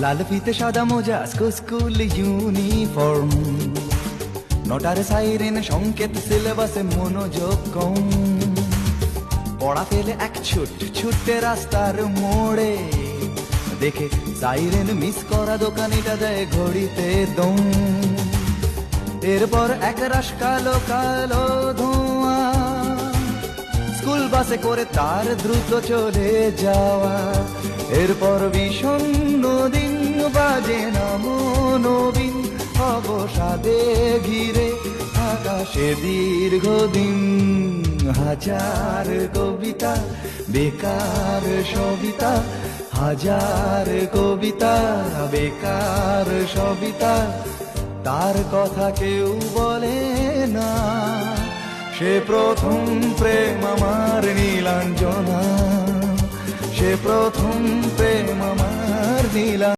লাল ফিতে সাদা মোজা স্কুল ইউনিফর্ম, নটার সাইরেন সংকেত সিলেবাসে মনোযোগ কম। পড়া ফেলে এক ছুটে রাস্তার মোড়ে, দেখে সাইরেন মিস করা দোকানিটা দেয় ঘড়িতে দম। এরপর এক রাশ কালো কালো ধোঁয়া, স্কুল বাসে করে তার দ্রুত চলে যাওয়া। এরপর বিষণ্ণ দিন বাজে না মনোবিন, অবসাদে ঘিরে আকাশে দীর্ঘদিন। হাজার কবিতা বেকার সবিতা, হাজার কবিতা বেকার সবিতা, তার কথা কেউ বলে না। সে প্রথম প্রেম আমার নীলাঞ্জনা, সে প্রথম প্রেম আমার নীলাঞ্জনা।